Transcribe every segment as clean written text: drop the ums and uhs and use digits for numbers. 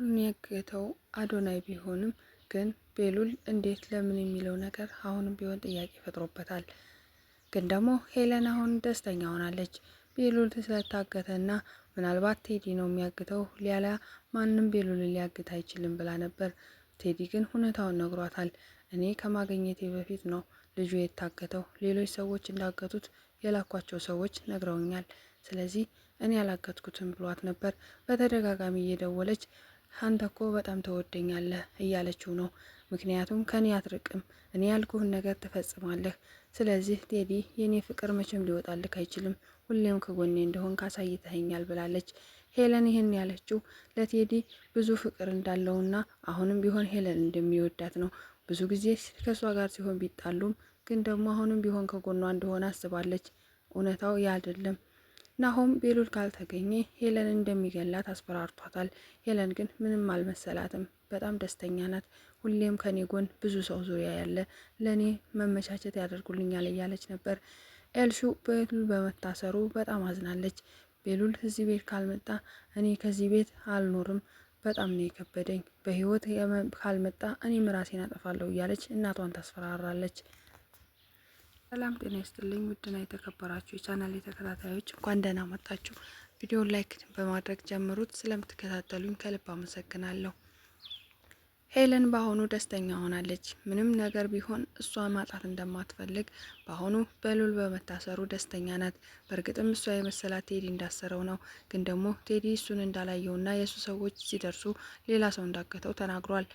የሚያገተው አዶናይ ቢሆንም ግን ቤሉል እንዴት ለምን የሚለው ነገር አሁንም ቢሆን ጥያቄ ፈጥሮበታል። ግን ደግሞ ሄለን አሁን ደስተኛ ሆናለች። ቤሉል ስለታገተና ምናልባት ቴዲ ነው የሚያግተው ሊያላ ማንም ቤሉል ሊያግት አይችልም ብላ ነበር። ቴዲ ግን ሁኔታውን ነግሯታል። እኔ ከማግኘቴ በፊት ነው ልጁ የታገተው፣ ሌሎች ሰዎች እንዳገቱት የላኳቸው ሰዎች ነግረውኛል። ስለዚህ እኔ ያላገትኩትም ብሏት ነበር። በተደጋጋሚ እየደወለች አንተ እኮ በጣም ተወደኛለህ እያለችው ነው። ምክንያቱም ከኔ አትርቅም፣ እኔ ያልኩህን ነገር ትፈጽማለህ። ስለዚህ ቴዲ የኔ ፍቅር መቼም ሊወጣልክ አይችልም፣ ሁሌም ከጎኔ እንደሆን ካሳይተኸኛል ብላለች። ሄለን ይህን ያለችው ለቴዲ ብዙ ፍቅር እንዳለውና አሁንም ቢሆን ሄለን እንደሚወዳት ነው። ብዙ ጊዜ ከሷ ጋር ሲሆን ቢጣሉም ግን ደግሞ አሁንም ቢሆን ከጎኗ እንደሆነ አስባለች። እውነታው ያ አይደለም። ናሆም ቤሉል ካልተገኘ ሄለን እንደሚገላት አስፈራርቷታል። ሄለን ግን ምንም አልመሰላትም። በጣም ደስተኛ ናት። ሁሌም ከኔ ጎን ብዙ ሰው ዙሪያ ያለ ለኔ መመቻቸት ያደርጉልኛል እያለች ነበር። ኤልሹ ቤሉል በመታሰሩ በጣም አዝናለች። ቤሉል እዚህ ቤት ካልመጣ እኔ ከዚህ ቤት አልኖርም፣ በጣም ነው የከበደኝ፣ በህይወት ካልመጣ እኔም ራሴን አጠፋለሁ እያለች እናቷን ታስፈራራለች። ሰላም ጤና ይስጥልኝ ውድና የተከበራችሁ የቻናል ተከታታዮች እንኳን ደህና መጣችሁ። ቪዲዮን ላይክ በማድረግ ጀምሩት። ስለምትከታተሉኝ ከልብ አመሰግናለሁ። ሄለን በአሁኑ ደስተኛ ሆናለች። ምንም ነገር ቢሆን እሷ ማጣት እንደማትፈልግ በአሁኑ ቤሉል በመታሰሩ ደስተኛ ናት። በእርግጥም እሷ የመሰላት ቴዲ እንዳሰረው ነው። ግን ደግሞ ቴዲ እሱን እንዳላየውና የእሱ ሰዎች ሲደርሱ ሌላ ሰው እንዳገተው ተናግሯል።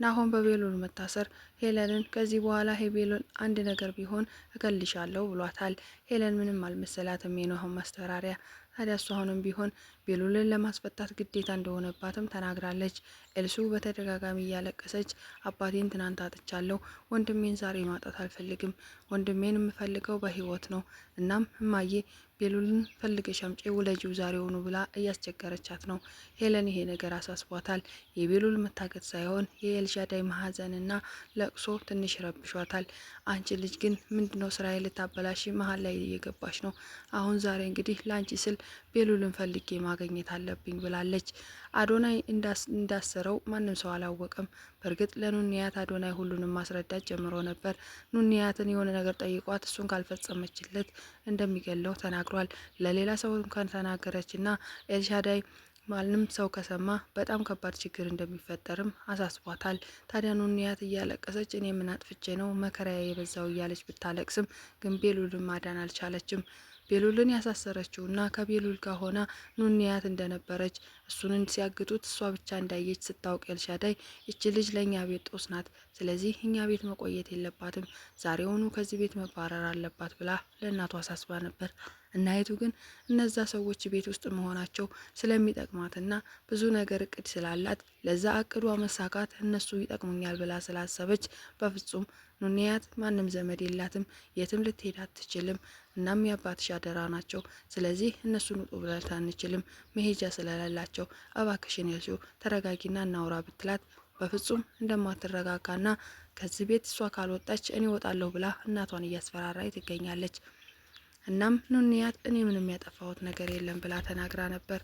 ናሆም በቤሉል መታሰር ሄለንን ከዚህ በኋላ ቤሉል አንድ ነገር ቢሆን እገልሻለሁ ብሏታል። ሄለን ምንም አልመሰላትም የናሆም ማስፈራሪያ። ታዲያ እሷ አሁንም ቢሆን ቤሉልን ለማስፈታት ግዴታ እንደሆነባትም ተናግራለች። ኤልሱ በተደጋጋሚ እያለቀሰች አባቴን ትናንት አጥቻለሁ፣ ወንድሜን ዛሬ ማጣት አልፈልግም፣ ወንድሜን የምፈልገው በህይወት ነው። እናም እማዬ ቤሉልን ፈልገሽ አምጪ ውለጂው ዛሬውኑ ብላ እያስቸገረቻት ነው። ሄለን ይሄ ነገር አሳስቧታል። የቤሉል መታገት ሳይሆን የኤልሻዳይ ማህዘንና ለቅሶ ትንሽ ረብሿታል። አንቺ ልጅ ግን ምንድነው ስራዬ ልታበላሽ መሀል ላይ እየገባሽ ነው። አሁን ዛሬ እንግዲህ ላንቺ ስል ቤሉልን ፈልጌ ማግኘት አለብኝ ብላለች። አዶናይ እንዳሰረው ማንም ሰው አላወቀም። በእርግጥ ለኑንያት አዶናይ ሁሉንም ማስረዳት ጀምሮ ነበር። ኑንያትን የሆነ ነገር ጠይቋት እሱን ካልፈጸመችለት እንደሚገለው ተናግሯል። ለሌላ ሰው እንኳን ተናገረችና ኤልሻዳይ ማንም ሰው ከሰማ በጣም ከባድ ችግር እንደሚፈጠርም አሳስቧታል። ታዲያ ኑንያት እያለቀሰች እኔ ምን አጥፍቼ ነው መከራዬ የበዛው እያለች ብታለቅስም ግን ቤሉልን ማዳን አልቻለችም። ቤሉልን ያሳሰረችውና ከቤሉል ጋር ሆና ኑንያት እንደነበረች እሱን ሲያግቱት እሷ ብቻ እንዳየች ስታውቅ ኤልሻዳይ እቺ ልጅ ለእኛ ቤት ጦስ ናት፣ ስለዚህ እኛ ቤት መቆየት የለባትም፣ ዛሬውኑ ከዚህ ቤት መባረር አለባት ብላ ለእናቷ አሳስባ ነበር። እናይቱ ግን እነዛ ሰዎች ቤት ውስጥ መሆናቸው ስለሚጠቅማትና ብዙ ነገር እቅድ ስላላት ለዛ እቅዷ መሳካት እነሱ ይጠቅሙኛል ብላ ስላሰበች በፍጹም ኑንያት ማንም ዘመድ የላትም፣ የትም ልትሄድ አትችልም። እናም የአባትሽ አደራ ናቸው፣ ስለዚህ እነሱን ውጡ ብለት አንችልም፣ መሄጃ ስለሌላቸው እባክሽን ኤልሹ ተረጋጊና እናውራ ብትላት በፍጹም እንደማትረጋጋና ከዚህ ቤት እሷ ካልወጣች እኔ ወጣለሁ ብላ እናቷን እያስፈራራይ ትገኛለች። እናም ኑንያት እኔ ምንም ያጠፋሁት ነገር የለም ብላ ተናግራ ነበር።